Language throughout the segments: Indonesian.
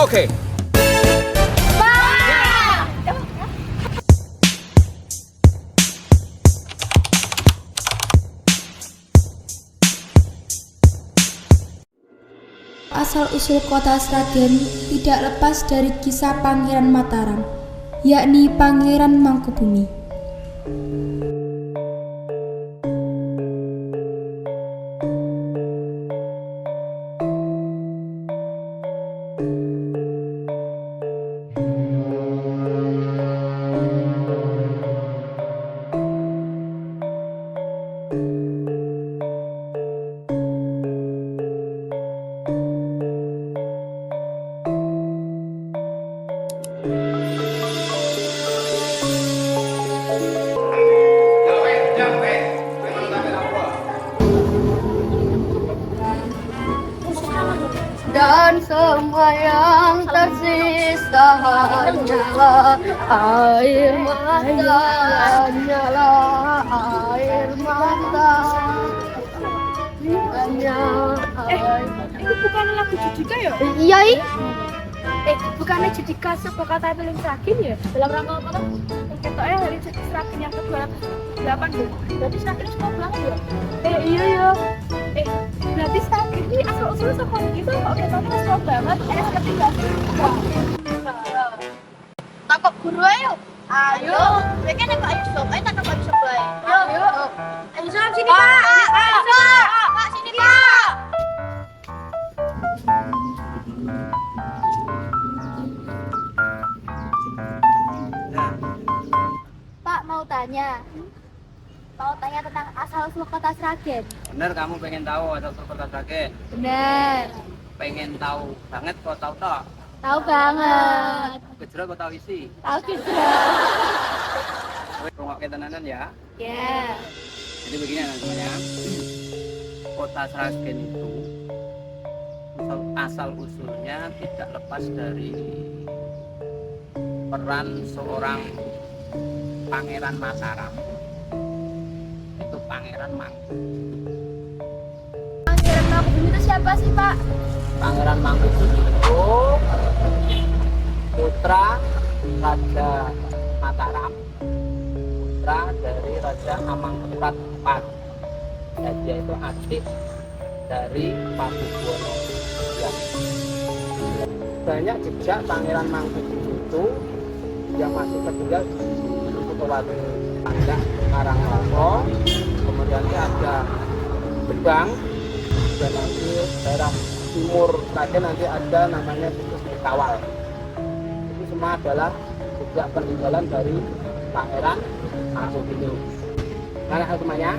Oke. Asal-usul kota Sragen tidak lepas dari kisah Pangeran Mataram, yakni Pangeran Mangkubumi. Dan semua yang tersisa hanyalah air mata, hanyalah air mata. Itu bukan lagu Judika ya? Iya, Bukannya Judika sebuah kata film Sragen ya? Dalam rangka apa kan? Ketoknya hari Sragen yang ke-208 tuh. Berarti Sragen semua banget ya? Iya ya. Berarti Sragen ini asal-usulnya sekolah gitu kok ketoknya semua banget. Ngerti gak sih? takut guru ayo. Ayo, mereka nembak ayo sob, ayo takut ayo sob. Ayo. Ayo sob sini Pak. Pak sini Pak. Pak mau tanya tentang asal-usul kota Sragen. Bener, kamu pengen tahu asal-usul kota Sragen? Bener. Pengen tahu banget kok tahu tak? Tahu banget. Gejrot kok tahu isi? Tahu juga. Kowe rungokke tenanan ya. Ya. Jadi begini namanya. Kota Sragen itu asal usulnya tidak lepas dari peran seorang Pangeran Mataram. Itu Pangeran Mangkubumi. Pangeran Mangkubumi itu siapa sih, Pak? Pangeran Mangkubumi itu putra Raja Mataram, putra dari Raja Amangkurat IV. Dan dia itu adik dari Pakubuwono II. Banyak jejak Pangeran Mangkubumi itu yang masih tertinggal di Sukowati Panjang, Karangloso, kemudian ada Gebang, dan nanti daerah timur Sragen nanti ada namanya situs Kawal. Itu semua adalah jejak peninggalan dari Pangeran Mangkubumi. Karena semuanya,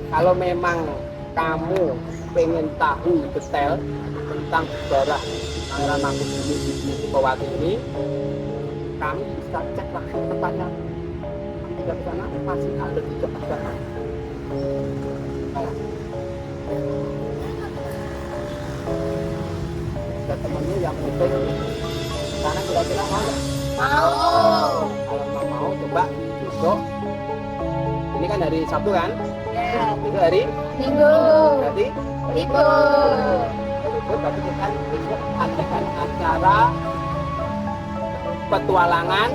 kalau memang kamu pengen tahu detail tentang sejarah Pangeran Mangkubumi di Sukowati ini, kami bisa cek langsung tempatnya. Di sana masih ada jejak sejarah. Ada temennya yang penting karena kira-kira mau nggak? Mau. Kalau mau coba besok. Ini kan hari Sabtu kan? Ya. Itu hari Minggu. berarti Libur. libur, tapi kita besok adakan acara petualangan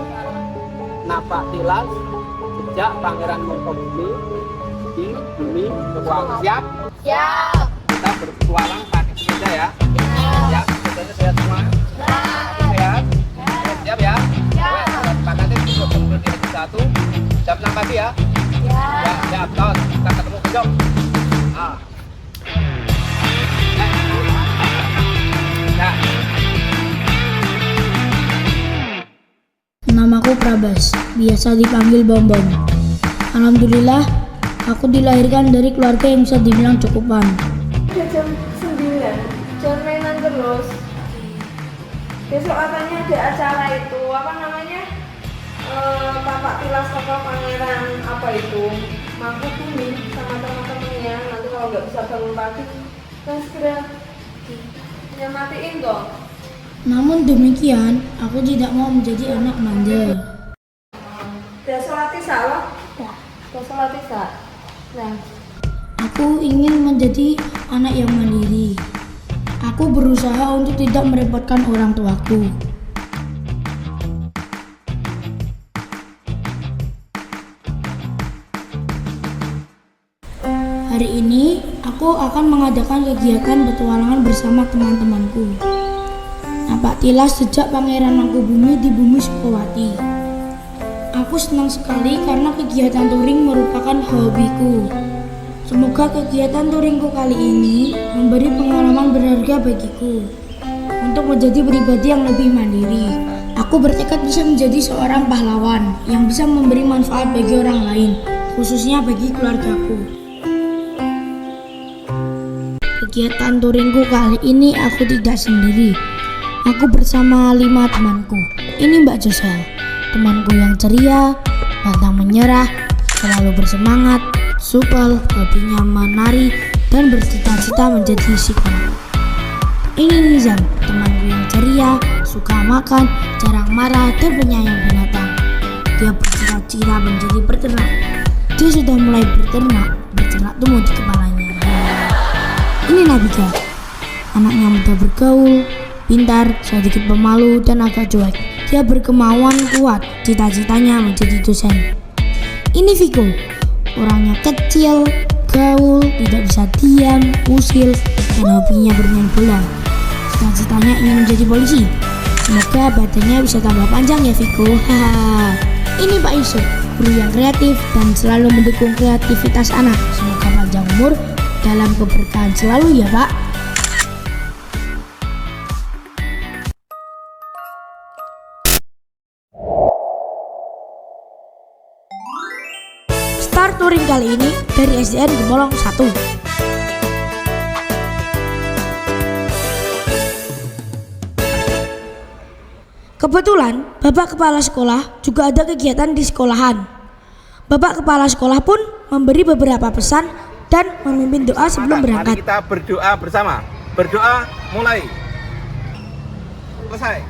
napak tilas jejak Pangeran Mangkubumi di bumi Sukowati. Siap? Siap. Kita berpetualang pakai sepeda ya. Siap, sepedanya sehat semua. Sehat? Siap ya? Siap. Pakatnya besok jam 1 jam 6 pagi ya. Ya, siap, tos. Kita ketemu besok. Ah. Ya. Namaku Prabas, biasa dipanggil Bom Bom. Alhamdulillah, aku dilahirkan dari keluarga yang bisa dibilang cukupan. Udah jam 9, jangan mainan terus. Besok katanya ada acara itu, apa namanya? Tapak tilas tokoh pangeran apa itu? Mangkubumi sama teman-temannya. Nanti kalau nggak bisa bangun pagi, kan segera nyamatiin dong. Namun demikian, aku tidak mau menjadi anak manja. Udah sholat isya loh? Udah sholat isya. Nah, Aku ingin menjadi anak yang mandiri. Aku berusaha untuk tidak merepotkan orang tuaku. Hari ini, aku akan mengadakan kegiatan petualangan bersama teman-temanku. Napak tilas sejak Pangeran Mangkubumi di bumi Sukowati. Aku senang sekali karena kegiatan touring merupakan hobiku. Semoga kegiatan touringku kali ini memberi pengalaman berharga bagiku untuk menjadi pribadi yang lebih mandiri. Aku bertekad bisa menjadi seorang pahlawan yang bisa memberi manfaat bagi orang lain, khususnya bagi keluargaku. Kegiatan touringku kali ini aku tidak sendiri. Aku bersama 5 temanku. Ini Mbak Josel, temanku yang ceria, pantang menyerah, selalu bersemangat, supel, hobinya menari, dan bercita-cita menjadi psikolog. Ini Nizam, temanku yang ceria, suka makan, jarang marah, dan penyayang binatang. Dia bercita-cita menjadi peternak. Dia sudah mulai berternak tumbuh di kepalanya. Ini Nabila, anaknya mudah bergaul, pintar, sedikit pemalu, dan agak cuek. Dia berkemauan kuat, cita-citanya menjadi dosen. Ini Viko, orangnya kecil, gaul, tidak bisa diam, usil, dan hobinya bermain bola. Cita-citanya ingin menjadi polisi. Semoga badannya bisa tambah panjang ya Viko. Haha. Ini Pak Yusuf, guru yang kreatif dan selalu mendukung kreativitas anak. Semoga panjang umur dalam keberkahan selalu ya Pak. Start touring kali ini dari SDN Gemolong 1. Kebetulan Bapak Kepala Sekolah juga ada kegiatan di sekolahan. Bapak Kepala Sekolah pun memberi beberapa pesan dan memimpin doa sebelum berangkat. Mari kita berdoa bersama. Berdoa mulai. Selesai.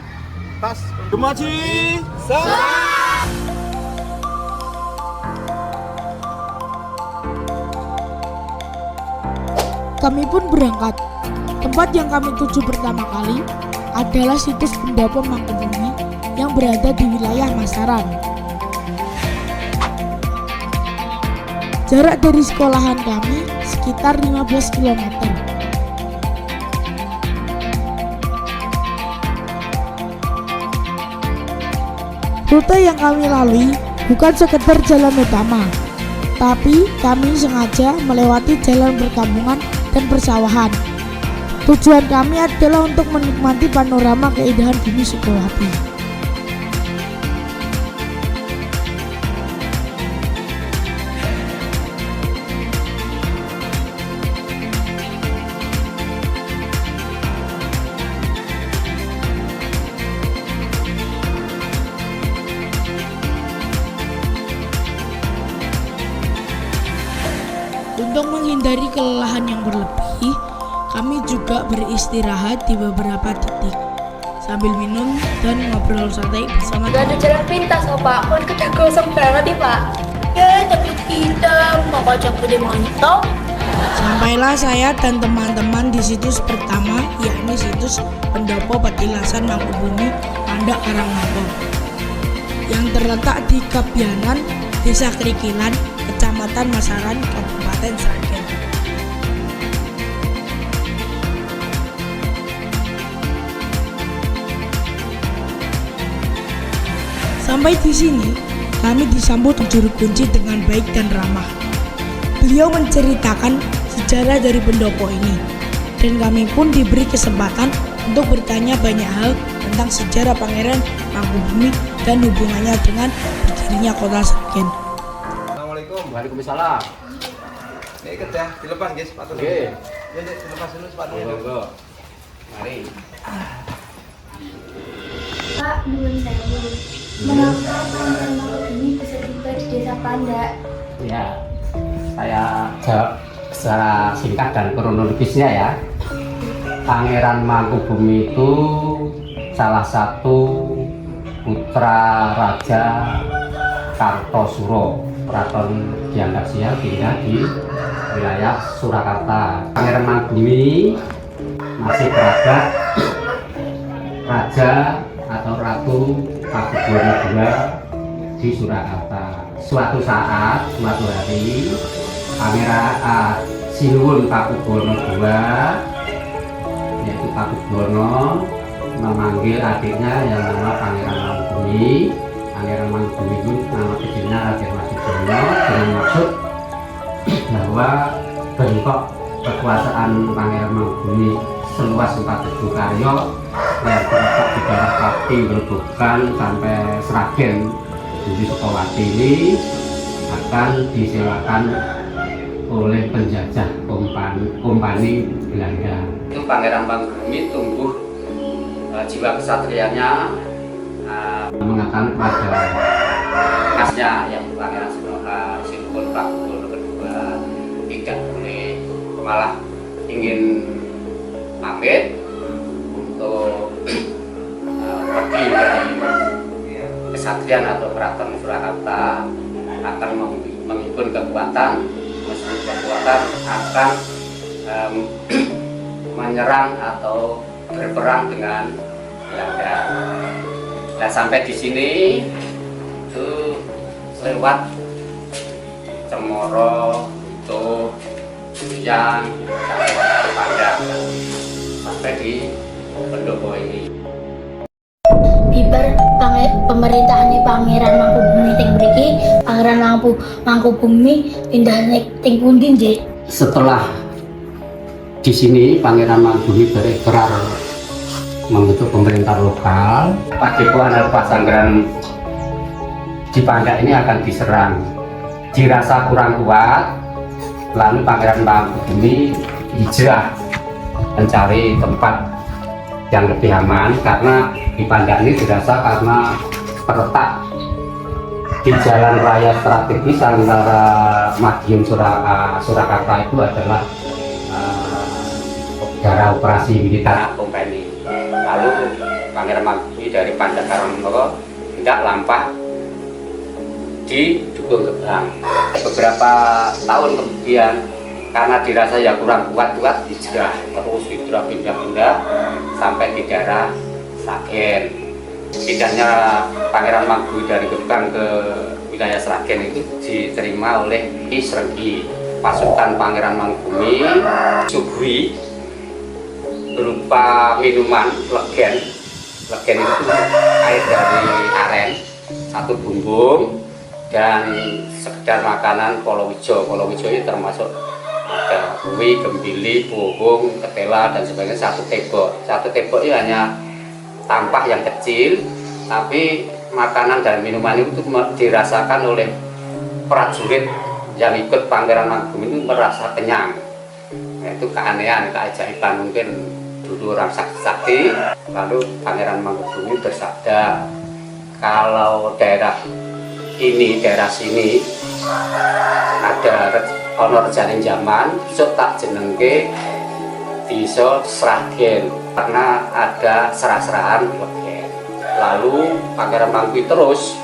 Tas. Dumaji. Kami pun berangkat. Tempat yang kami tuju pertama kali adalah situs pendopo Mangkubumi yang berada di wilayah Masaran. Jarak dari sekolahan kami sekitar 15 km. Rute yang kami lalui bukan sekedar jalan utama, tapi kami sengaja melewati jalan perkampungan dan persawahan. Tujuan kami adalah untuk menikmati panorama keindahan bumi Sukowati. Untuk menghindari kelelahan yang berlebih, kami juga beristirahat di beberapa titik sambil minum dan ngobrol santai bersama. Gak ada jalan pintas, oh Pak. Kan kita gosong banget nih Pak. Ya, tapi kita mau kocok gede mantap. Sampailah saya dan teman-teman di situs pertama, yakni situs Pendopo Petilasan Mangkubumi, Pandak Karangmanto, yang terletak di Kabyanan, Desa Krikilan, Kecamatan Masaran, Kabupaten Sragen. Sampai di sini, kami disambut juru kunci dengan baik dan ramah. Beliau menceritakan sejarah dari pendopo ini, dan kami pun diberi kesempatan untuk bertanya banyak hal tentang sejarah Pangeran Mangkubumi dan hubungannya dengan berdirinya kota Sragen. Assalamualaikum. Waalaikumsalam. Ini ikat ya, dilepas guys sepatunya. Oke. Ya, dilepas dulu sepatunya. Monggo. Mari. Pak, nuwun sewu. Mengapa Pangeran Mangkubumi bisa tiba di Desa Pandak? Ya, saya jawab secara singkat dan kronologisnya ya. Pangeran Mangkubumi itu salah satu putra Raja Kartosuro, Keraton Gianyar Siang tinggal di wilayah Surakarta. Pangeran Mangkubumi masih kerabat Raja atau Ratu Pakubuwono II di Surakarta. Suatu saat, suatu hari, Pangeran Sinuwun Pakubuwono II, yaitu Pakubuwono, memanggil adiknya yang nama Pangeran Mangkubumi. Pangeran Mangkubumi itu nama kecilnya Raden Masujono, dengan maksud bahwa bentuk kekuasaan Pangeran Mangkubumi seluas 4.000 karyo yang terletak di daerah Pati, Grobogan sampai Sragen, Budi Sukawati ini akan disewakan oleh penjajah kompani Belanda. Itu Pangeran Mangkubumi tumbuh jiwa kesatrianya, mengatakan kepada khasnya yang Pangeran Sinuwun Pakubuwono II tidak boleh, malah ingin pamit untuk pergi dari kesatrian atau keraton Surakarta, akan menghimpun kekuatan, akan menyerang atau berperang dengan Belanda. Nah, sampai di sini itu lewat Cemoro, Utuh, yang Padang sampai di pendopo ini. Bibar pemerintahan Pangeran Mangkubumi ting mriki, Pangeran Mangkubumi pindah ting pundi, Nggih? Setelah di sini Pangeran Mangkubumi berekrar membentuk pemerintah lokal, Padepokan Pasanggeran di Pandak ini akan diserang. Dirasa kurang kuat, lalu Pangeran Mangkubumi hijrah mencari tempat yang lebih aman, karena di Pandak ini dirasa karena terletak di jalan raya strategis antara Madiun Surakarta itu adalah daerah operasi militer kompeni. Lalu Pangeran Mangkubumi dari Pandak Karangmoro tidak lampah di Dukuh Gebang. Beberapa tahun kemudian, karena dirasa ya kurang kuat hijrah, terus hijrah pindah-pindah sampai di daerah Sragen. Pindahnya Pangeran Mangkubumi dari Gebang ke wilayah Sragen itu diterima oleh Ki Srenggi. Pasukan Pangeran Mangkubumi suguhi berupa minuman legen itu air dari aren, 1 bumbung, dan sekedar makanan Polowijo. Polowijo ini termasuk ada uwi, gembili, bohong, ketela, dan sebagainya. 1 tebok. 1 tebok ini hanya tampah yang kecil, tapi makanan dan minuman itu dirasakan oleh prajurit yang ikut Pangeran Mangkubumi itu merasa kenyang. Nah, itu keanehan, keajaiban mungkin dulu orang sakti. Lalu Pangeran Mangkubumi bersabda, kalau daerah sini ada ono rejaning zaman, besok tak jenengke desa Sragen karena ada serah-serahan legen. Lalu Pangeran Mangkubumi terus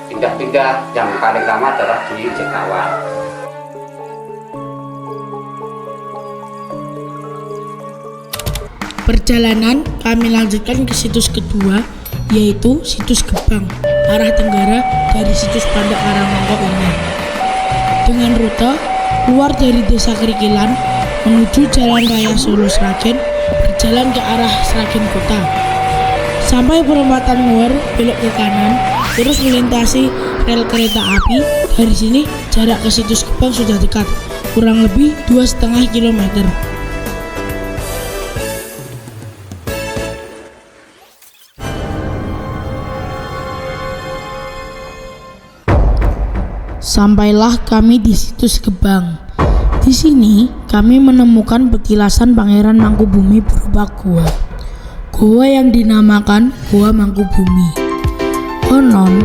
pindah-pindah, yang paling lama adalah di Jekawan. Perjalanan kami lanjutkan ke situs kedua, yaitu situs Gebang, arah tenggara dari situs Pandak Karangmoro ini. Dengan rute keluar dari desa Krikilan menuju Jalan Raya Solo Sragen, berjalan ke arah Sragen Kota. Sampai perempatan Muar, belok ke kanan, terus melintasi rel kereta api. Dari sini jarak ke situs Gebang sudah dekat, kurang lebih 2,5 km. Sampailah kami di situs Gebang. Di sini kami menemukan petilasan Pangeran Mangkubumi berupa gua. Gua yang dinamakan Gua Mangkubumi. Konon,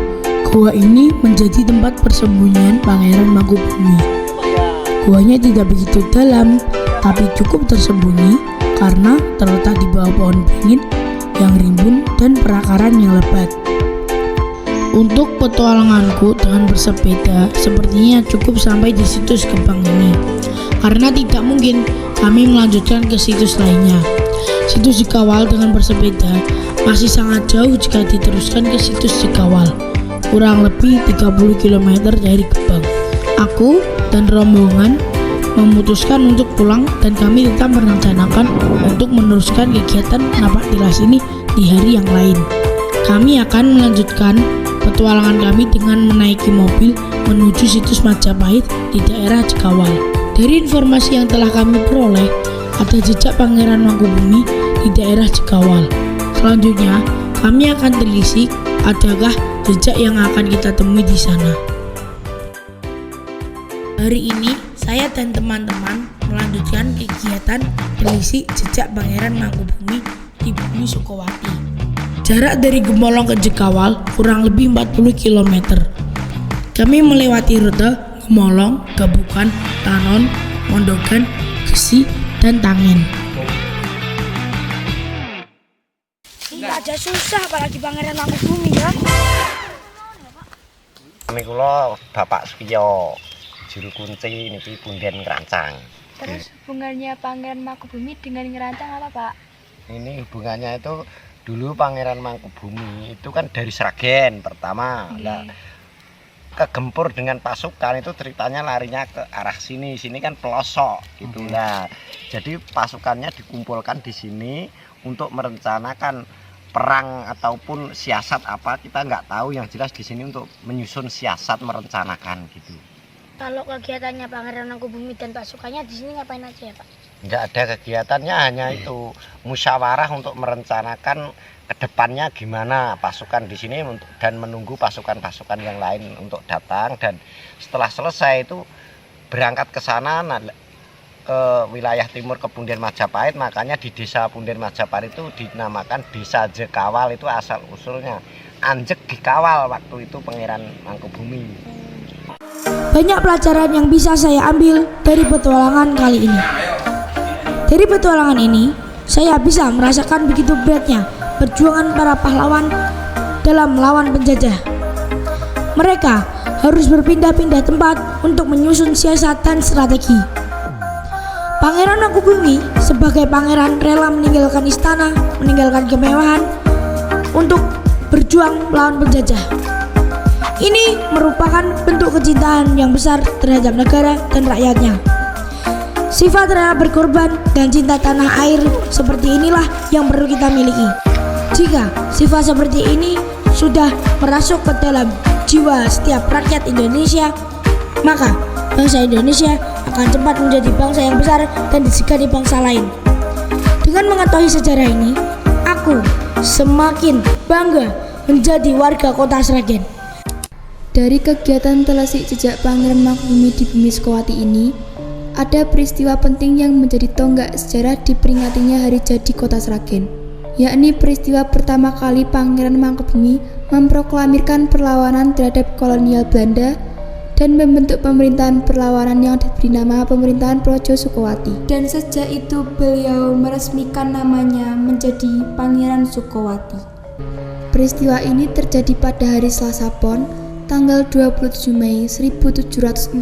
gua ini menjadi tempat persembunyian Pangeran Mangkubumi. Guanya tidak begitu dalam, tapi cukup tersembunyi karena terletak di bawah pohon beringin yang rimbun dan perakaran yang lebat. Untuk petualanganku dengan bersepeda sepertinya cukup sampai di situs Gebang ini, karena tidak mungkin kami melanjutkan ke situs lainnya. Situs Cikawal dengan bersepeda masih sangat jauh jika diteruskan ke situs Cikawal, kurang lebih 30 km dari Gebang. Aku dan rombongan memutuskan untuk pulang dan kami tetap merencanakan untuk meneruskan kegiatan napak tilas ini di hari yang lain. Kami akan melanjutkan petualangan kami dengan menaiki mobil menuju situs Majapahit di daerah Cikawal. Dari informasi yang telah kami peroleh, ada jejak Pangeran Mangkubumi di daerah Cikawal. Selanjutnya, kami akan telisik adakah jejak yang akan kita temui di sana. Hari ini, saya dan teman-teman melanjutkan kegiatan telisik jejak Pangeran Mangkubumi di bumi Sukowati. Jarak dari Gemolong ke Cikawal kurang lebih 40 km. Kami melewati rute Gemolong, Gabukan, Tanon, Mondogan, Gesi, dan Tangen. Ini aja susah apalagi Pangeran Mangkubumi ya. Kami kula Bapak Supiyo, juru kunci niki Punden Ngerancang. Terus hubungannya Pangeran Mangkubumi dengan Ngerancang apa, Pak? Ini hubungannya itu dulu Pangeran Mangkubumi itu kan dari Sragen pertama. Nah, kegempur dengan pasukan itu ceritanya larinya ke arah sini. Sini kan pelosok gitu. Nah, jadi pasukannya dikumpulkan di sini untuk merencanakan perang ataupun siasat apa kita nggak tahu, yang jelas di sini untuk menyusun siasat merencanakan gitu. Kalau kegiatannya Pangeran Mangkubumi dan pasukannya di sini ngapain aja ya, Pak? Nggak ada kegiatannya, hanya itu musyawarah untuk merencanakan kedepannya gimana pasukan di sini dan menunggu pasukan-pasukan yang lain untuk datang, dan setelah selesai itu berangkat ke sana ke wilayah timur ke Punden Majapahit. Makanya di desa Punden Majapahit itu dinamakan Desa Jekawal, itu asal usulnya Anjek dikawal waktu itu Pangeran Mangkubumi. Banyak pelajaran yang bisa saya ambil dari petualangan kali ini. Dari petualangan ini, saya bisa merasakan begitu beratnya perjuangan para pahlawan dalam melawan penjajah. Mereka harus berpindah-pindah tempat untuk menyusun siasat dan strategi. Pangeran Mangkubumi sebagai pangeran rela meninggalkan istana, meninggalkan kemewahan untuk berjuang melawan penjajah. Ini merupakan bentuk kecintaan yang besar terhadap negara dan rakyatnya. Sifat rela berkorban dan cinta tanah air seperti inilah yang perlu kita miliki. Jika sifat seperti ini sudah merasuk ke dalam jiwa setiap rakyat Indonesia, maka bangsa Indonesia akan cepat menjadi bangsa yang besar dan disegani bangsa lain. Dengan mengetahui sejarah ini, aku semakin bangga menjadi warga kota Sragen. Dari kegiatan telisik jejak Pangeran Mangkubumi di bumi Sukowati ini, ada peristiwa penting yang menjadi tonggak sejarah diperingatinya Hari Jadi Kota Sragen, yakni peristiwa pertama kali Pangeran Mangkubumi memproklamirkan perlawanan terhadap kolonial Belanda dan membentuk pemerintahan perlawanan yang diberi nama Pemerintahan Projo Sukowati. Dan sejak itu beliau meresmikan namanya menjadi Pangeran Sukowati. Peristiwa ini terjadi pada hari Selasa Pon, tanggal 27 Mei 1746.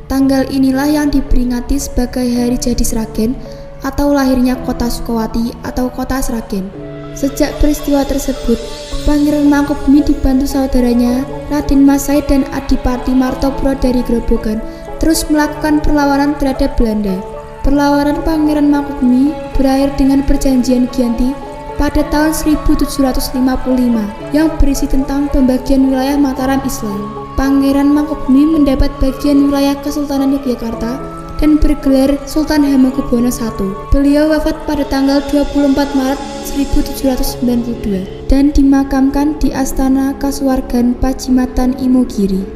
Tanggal inilah yang diperingati sebagai Hari Jadi Sragen atau lahirnya kota Sukowati atau kota Sragen. Sejak peristiwa tersebut, Pangeran Mangkubumi dibantu saudaranya Raden Mas Said dan Adipati Martopuro dari Grobogan terus melakukan perlawanan terhadap Belanda. Perlawanan Pangeran Mangkubumi berakhir dengan perjanjian Giyanti pada tahun 1755 yang berisi tentang pembagian wilayah Mataram Islam. Pangeran Mangkubumi mendapat bagian wilayah Kesultanan Yogyakarta dan bergelar Sultan Hamengkubuwono I. Beliau wafat pada tanggal 24 Maret 1792 dan dimakamkan di Astana Kasuwargan Pajimatan Imogiri.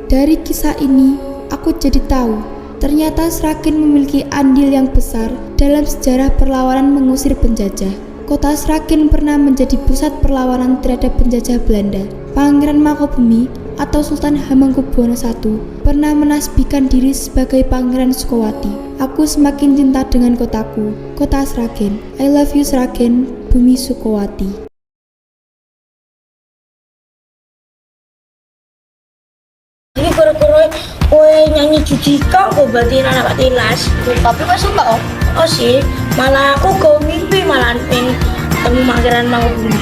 Dari kisah ini, aku jadi tahu ternyata Sragen memiliki andil yang besar dalam sejarah perlawanan mengusir penjajah. Kota Sragen pernah menjadi pusat perlawanan terhadap penjajah Belanda. Pangeran Mangkubumi atau Sultan Hamengkubuwono I pernah menasbihkan diri sebagai Pangeran Sukowati. Aku semakin cinta dengan kotaku, kota Sragen. I love you Sragen, bumi Sukowati. Ini koro-koro kowe nyanyi Judika kok berarti anak tilas. Tapi kok suka kok? Oh sih, malah aku kok mimpi malah pengen ketemu Pangeran Mangkubumi.